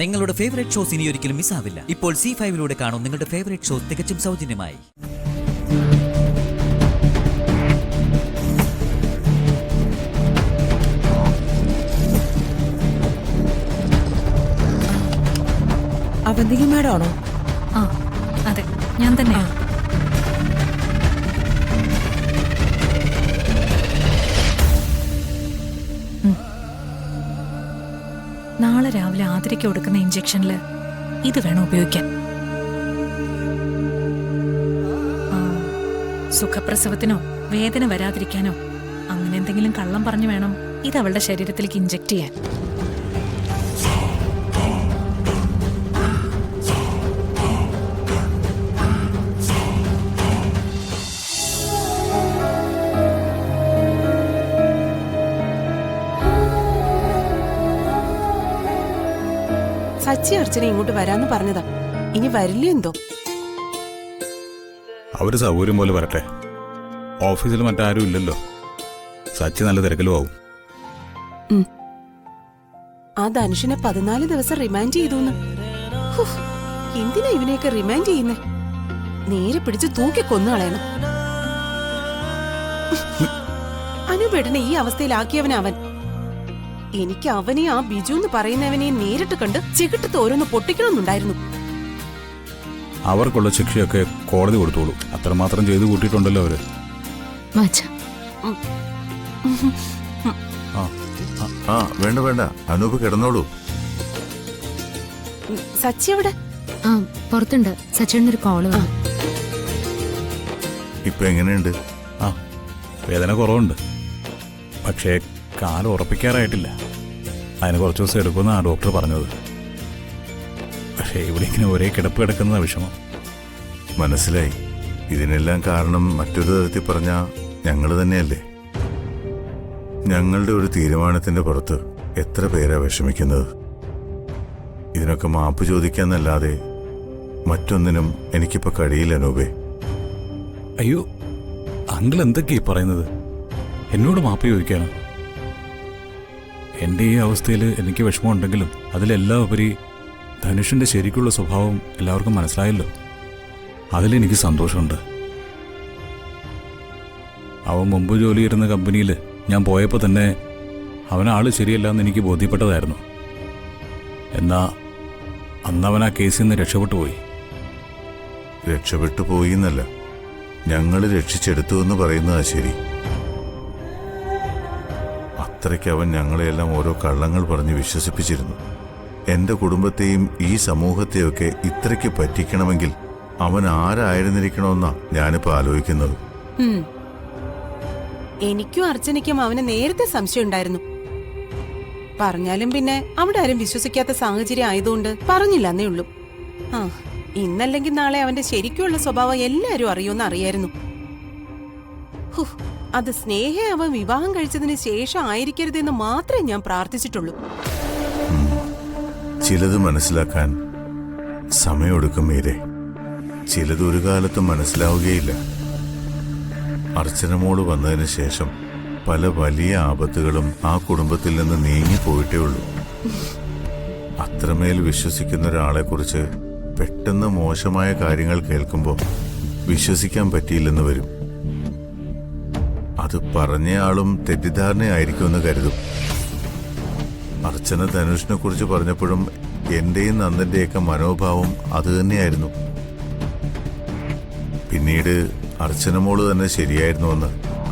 നിങ്ങളുടെ favourite shows ഇനി ഒരിക്കലും മിസ്സാവില്ല. ഇപ്പോൾ C5 കാണും നിങ്ങളുടെ ഫേവറേറ്റ് ഷോസ് തികച്ചും സൗജന്യമായി. അവന്തിക മാഡം ആണോ? ആ അതെ, ഞാൻ തന്നെയാ. നാളെ രാവിലെ ആതിരയ്ക്ക് കൊടുക്കുന്ന ഇഞ്ചക്ഷനിൽ ഇത് വേണം ഉപയോഗിക്കാൻ. സുഖപ്രസവത്തിനോ വേദന വരാതിരിക്കാനോ അങ്ങനെ എന്തെങ്കിലും കള്ളം പറഞ്ഞു വേണം ഇത് അവളുടെ ശരീരത്തിലേക്ക് ഇഞ്ചക്ട് ചെയ്യാൻ. സച്ചി അർച്ചന ഇങ്ങോട്ട് വരാന്ന് പറഞ്ഞതാ. ഇനി വരില്ലേ എന്തോ. അവര് സൗകര്യം പോലെ വരട്ടെ. ഓഫീസിൽ മറ്റാരും ഇല്ലല്ലോ. സച്ചി നല്ല തിരക്കിലും ആവും. ആ ധനുഷിനെ 14 ദിവസം റിമാൻഡ് ചെയ്തു. എന്തിനാ ഇവനെയൊക്കെ റിമാൻഡ് ചെയ്യുന്നേ? നേരെ പിടിച്ച് തൂക്കി കൊന്നുകളയണം. അനുപേട്ടനെ ഈ അവസ്ഥയിലാക്കിയവനവൻ. എനിക്ക് അവനെ ആ ബിജു എന്ന് പറയുന്നവനെ നേരിട്ട് കണ്ട് ചികിട്ട് ഓരോന്ന് പൊട്ടിക്കണമെന്നുണ്ടായിരുന്നു. അവർക്കുള്ള ശിക്ഷയൊക്കെ കോടതി കൊടുത്തോളൂ. അത്രമാത്രം ചെയ്തു കൂട്ടിയിട്ടുണ്ടല്ലോ അവര്. വേണ്ട വേണ്ട, അനൂപ് കിടന്നോളൂ. സച്ചി എവിടെ? പുറത്തുണ്ട്. സച്ചിയുടെ ഒരു കോള്. ഇപ്പൊ എങ്ങനെയുണ്ട്? വേദന കുറവുണ്ട്. പക്ഷേ കാലം ഉറപ്പിക്കാറായിട്ടില്ല. അതിന് കുറച്ച് ദിവസം എടുക്കുമെന്ന് ആ ഡോക്ടർ പറഞ്ഞത്. പക്ഷേ ഇവിടെ ഇങ്ങനെ ഒരേ കിടപ്പ് കിടക്കുന്ന വിഷമം. മനസ്സിലായി. ഇതിനെല്ലാം കാരണം മറ്റൊരു തരത്തിൽ പറഞ്ഞാ ഞങ്ങൾ തന്നെയല്ലേ. ഞങ്ങളുടെ ഒരു തീരുമാനത്തിന്റെ പുറത്ത് എത്ര പേരാ വിഷമിക്കുന്നത്. ഇതിനൊക്കെ മാപ്പ് ചോദിക്കാന്നല്ലാതെ മറ്റൊന്നിനും എനിക്കിപ്പോ കഴിയില്ല അനൂപേ. അയ്യോ, അങ്കിൾ എന്തൊക്കെയാ പറയുന്നത്? എന്നോട് മാപ്പ് ചോദിക്കാനോ? എൻ്റെ ഈ അവസ്ഥയിൽ എനിക്ക് വിഷമമുണ്ടെങ്കിലും അതിലെല്ലാം ഉപരി ധനുഷിൻ്റെ ശരിക്കുള്ള സ്വഭാവം എല്ലാവർക്കും മനസ്സിലായല്ലോ. അതിലെനിക്ക് സന്തോഷമുണ്ട്. അവൻ മുമ്പ് ജോലി ചെയ്യുന്ന കമ്പനിയിൽ ഞാൻ പോയപ്പോൾ തന്നെ അവനാൾ ശരിയല്ല എന്ന് എനിക്ക് ബോധ്യപ്പെട്ടതായിരുന്നു. എന്നാൽ അന്നവൻ ആ കേസിൽ നിന്ന് രക്ഷപ്പെട്ടു പോയി. രക്ഷപ്പെട്ടു പോയി എന്നല്ല, ഞങ്ങൾ രക്ഷിച്ചെടുത്തു എന്ന് പറയുന്നതാ ശരി. അത്രയ്ക്ക് അവൻ ഞങ്ങളെയെല്ലാം ഓരോ കള്ളങ്ങൾ പറഞ്ഞ് വിശ്വസിപ്പിച്ചിരുന്നു. എന്റെ കുടുംബത്തെയും ഈ സമൂഹത്തെയൊക്കെ ഇത്രയ്ക്ക് പറ്റിക്കണമെങ്കിൽ അവൻ ആരായിരുന്നിരിക്കണമെന്നാ ഞാനിപ്പോ ആലോചിക്കുന്നത്. എനിക്കും അർച്ചനയ്ക്കും അവന് നേരത്തെ സംശയം ഉണ്ടായിരുന്നു. പറഞ്ഞാലും പിന്നെ അവിടെ ആരും വിശ്വസിക്കാത്ത സാഹചര്യം ആയതുകൊണ്ട് പറഞ്ഞില്ല എന്നേ ഉള്ളൂ. ഇന്നല്ലെങ്കിൽ നാളെ അവന്റെ ശരിക്കുള്ള സ്വഭാവം എല്ലാരും അറിയുമെന്ന് അറിയായിരുന്നു. അത് സ്നേഹയെ അവൻ വിവാഹം കഴിച്ചതിന് ശേഷം ആയിരിക്കരുതെന്ന് മാത്രമേ ഞാൻ പ്രാർത്ഥിച്ചിട്ടുള്ളൂ. ചിലത് മനസ്സിലാക്കാൻ സമയമെടുക്കും മീരെ. ചിലത് ഒരു കാലത്തും മനസ്സിലാവുകയില്ല. അർച്ചന മോള് വന്നതിന് ശേഷം പല വലിയ ആപത്തുകളും ആ കുടുംബത്തിൽ നിന്ന് നീങ്ങിപ്പോയിട്ടേ ഉള്ളൂ. അത്രമേൽ വിശ്വസിക്കുന്ന ഒരാളെ കുറിച്ച് പെട്ടെന്ന് മോശമായ കാര്യങ്ങൾ കേൾക്കുമ്പോൾ വിശ്വസിക്കാൻ പറ്റിയില്ലെന്ന് വരും. അത് പറഞ്ഞയാളും തെറ്റിദ്ധാരണയായിരിക്കുമെന്ന് കരുതും. അർച്ചന ധനുഷിനെ കുറിച്ച് പറഞ്ഞപ്പോഴും എന്റെയും നന്ദന്റെയൊക്കെ മനോഭാവം അത് തന്നെയായിരുന്നു. പിന്നീട് അർച്ചന മോള് തന്നെ ശരിയായിരുന്നുവെന്ന്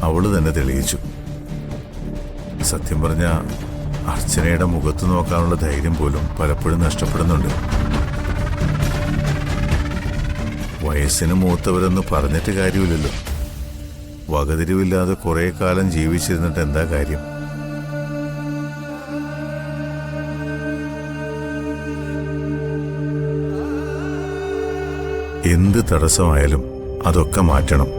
അവള് തന്നെ തെളിയിച്ചു. സത്യം പറഞ്ഞ അർച്ചനയുടെ മുഖത്ത് നോക്കാനുള്ള ധൈര്യം പോലും പലപ്പോഴും നഷ്ടപ്പെടുന്നുണ്ട്. വയസ്സിന് മൂത്തവരെന്ന് പറഞ്ഞിട്ട് കാര്യമില്ലല്ലോ. വകതിരിവില്ലാതെ കുറെ കാലം ജീവിച്ചിരുന്നിട്ട് എന്താ കാര്യം? എന്ത് തടസ്സമായാലും അതൊക്കെ മാറ്റണം.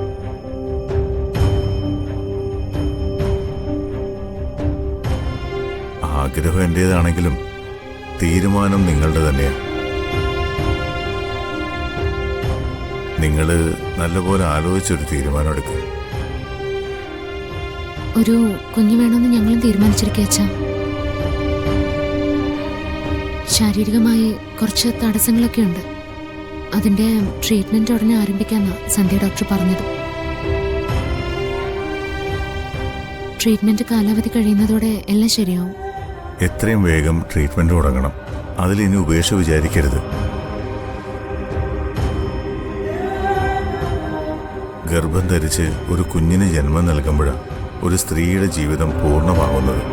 ആഗ്രഹം എന്റേതാണെങ്കിലും തീരുമാനം നിങ്ങളുടെ തന്നെയാണ്. നിങ്ങള് നല്ലപോലെ ആലോചിച്ചൊരു തീരുമാനം എടുക്കുക. ഒരു കുഞ്ഞു വേണമെന്ന് ഞങ്ങളും തീരുമാനിച്ചിരിക്കുക. ശാരീരികമായി കുറച്ച് തടസ്സങ്ങളൊക്കെ ഉണ്ട്. അതിന്റെ ട്രീറ്റ്മെന്റ് ഉടനെ ആരംഭിക്കാന്നാ സന്ധ്യ ഡോക്ടർ പറഞ്ഞത്. ട്രീറ്റ്മെന്റ് കാലാവധി കഴിയുന്നതോടെ എല്ലാം ശരിയാവും. എത്രയും വേഗം ട്രീറ്റ്മെന്റ് തുടങ്ങണം. അതിലിനി ഉപേക്ഷ വിചാരിക്കരുത്. ഗർഭം ധരിച്ച് ഒരു കുഞ്ഞിന് ജന്മം നൽകുമ്പോഴാണ് ഒരു സ്ത്രീയുടെ ജീവിതം പൂർണ്ണമാവുന്നത്.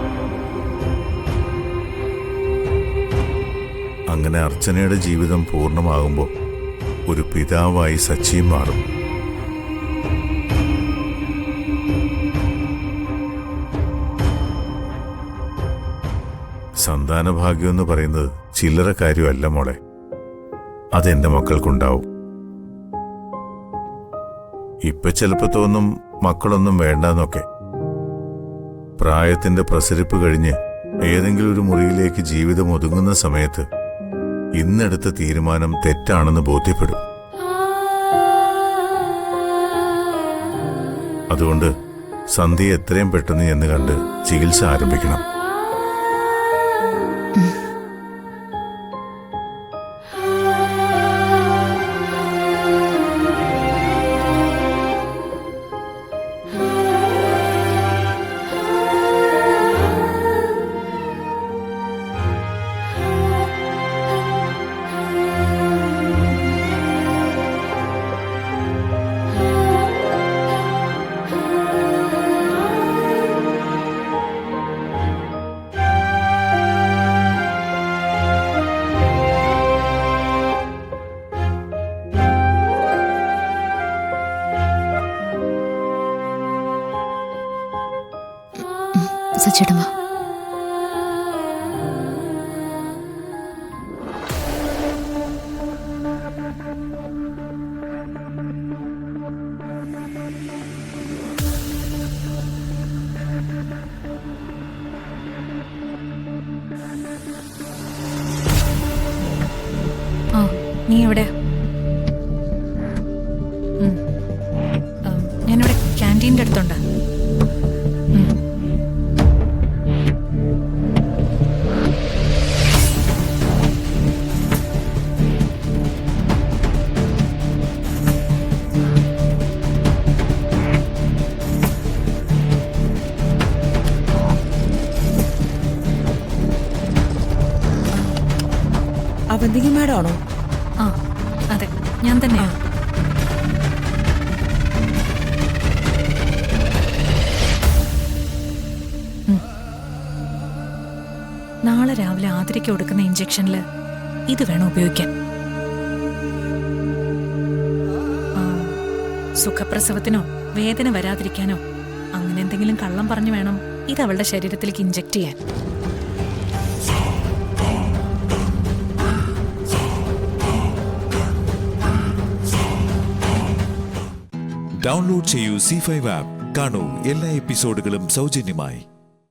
അങ്ങനെ അർച്ചനയുടെ ജീവിതം പൂർണ്ണമാകുമ്പോൾ ഒരു പിതാവായി സച്ചിയും മാറും. സന്താനഭാഗ്യം എന്ന് പറയുന്നത് ചില്ലറ കാര്യമല്ല മോളെ. അതെന്റെ മക്കൾക്കുണ്ടാവും. ഇപ്പൊ ചിലപ്പോ തോന്നും മക്കളൊന്നും വേണ്ടെന്നൊക്കെ. പ്രായത്തിന്റെ പ്രസരിപ്പ് കഴിഞ്ഞ് ഏതെങ്കിലും ഒരു മുറിയിലേക്ക് ജീവിതം ഒതുങ്ങുന്ന സമയത്ത് ഇന്നെടുത്ത തീരുമാനം തെറ്റാണെന്ന് ബോധ്യപ്പെടും. അതുകൊണ്ട് സന്ധ്യ എത്രയും പെട്ടെന്ന് എന്ന് കണ്ട് ചികിത്സ ആരംഭിക്കണം. സച്ചിടമ്മ, ആ നീ എവിടെയാ? ഞാനിവിടെ ക്യാൻറ്റീൻ്റെ അടുത്തുണ്ട്. അവന്തിക മാഡം ആണോ? ആ അതെ, ഞാൻ തന്നെയാ. നാളെ രാവിലെ ആതിരയ്ക്ക് കൊടുക്കുന്ന ഇഞ്ചക്ഷനിൽ ഇത് വേണം ഉപയോഗിക്കാൻ. സുഖപ്രസവത്തിനോ വേദന വരാതിരിക്കാനോ അങ്ങനെ എന്തെങ്കിലും കള്ളം പറഞ്ഞു വേണം ഇത് അവളുടെ ശരീരത്തിലേക്ക് ഇഞ്ചക്ട് ചെയ്യാൻ. ഡൗൺലോഡ് ചെയ്യൂ C5 ആപ്പ്. കാണൂ എല്ലാ എപ്പിസോഡുകളും സൗജന്യമായി.